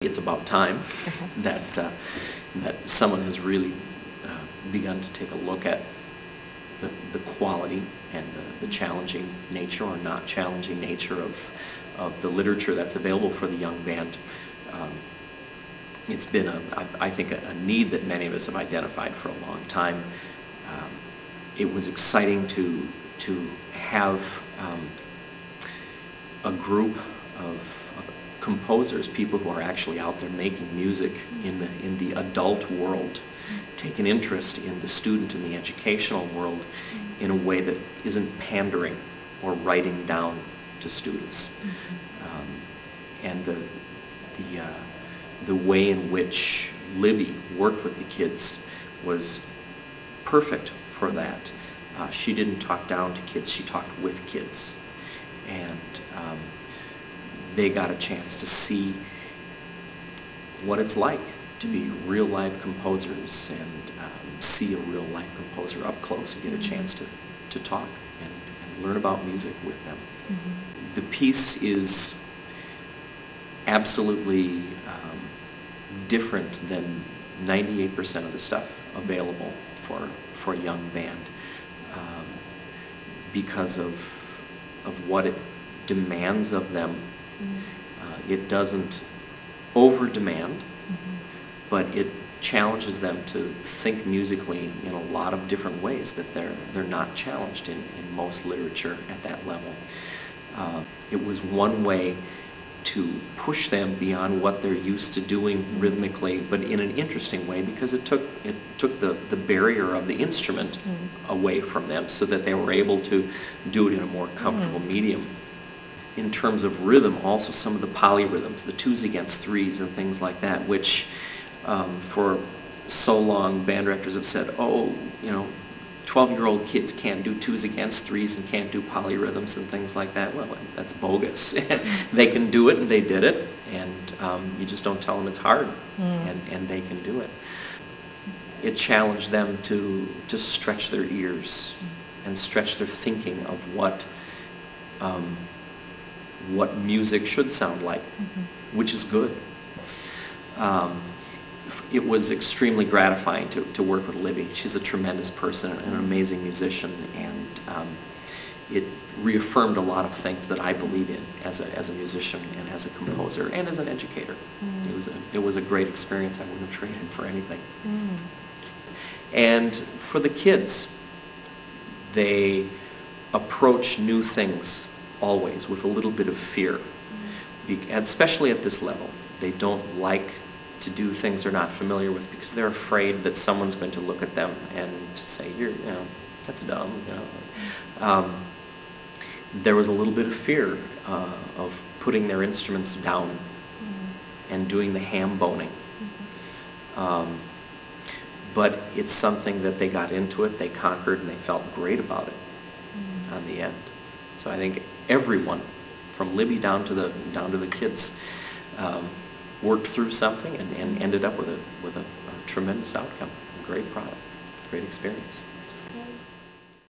It's about time that someone has really begun to take a look at the quality and the challenging nature or not challenging nature of the literature that's available for the young band. It's been, I think, a need that many of us have identified for a long time. It was exciting to have a group of composers, people who are actually out there making music in the adult world, take an interest in the student and the educational world in a way that isn't pandering or writing down to students. And the way in which Libby worked with the kids was perfect for that. She didn't talk down to kids, she talked with kids. And they got a chance to see what it's like to be real live composers and see a real live composer up close and get a chance to talk and learn about music with them. The piece is absolutely different than 98% of the stuff available for a young band because of what it demands of them. It doesn't over-demand, but it challenges them to think musically in a lot of different ways that they're not challenged in most literature at that level. It was one way to push them beyond what they're used to doing rhythmically, but in an interesting way, because it took the barrier of the instrument away from them so that they were able to do it in a more comfortable medium. In terms of rhythm, also some of the polyrhythms, the twos against threes and things like that, which for so long band directors have said, oh, 12-year-old kids can't do twos against threes and can't do polyrhythms and things like that. Well, that's bogus. They can do it, and they did it, and you just don't tell them it's hard, and they can do it. It challenged them to stretch their ears and stretch their thinking of what music should sound like, which is good. It was extremely gratifying to work with Libby. She's a tremendous person and an amazing musician, and it reaffirmed a lot of things that I believe in as a musician and as a composer and as an educator. It was a great experience. I wouldn't have traded it for anything. And for the kids, they approach new things always with a little bit of fear, especially at this level. They don't like to do things they're not familiar with because they're afraid that someone's going to look at them and say, that's dumb. There was a little bit of fear of putting their instruments down and doing the ham boning. But it's something that they got into it, they conquered, and they felt great about it on the end. So I think everyone, from Libby down to the kids, worked through something and ended up with a tremendous outcome, a great product, great experience.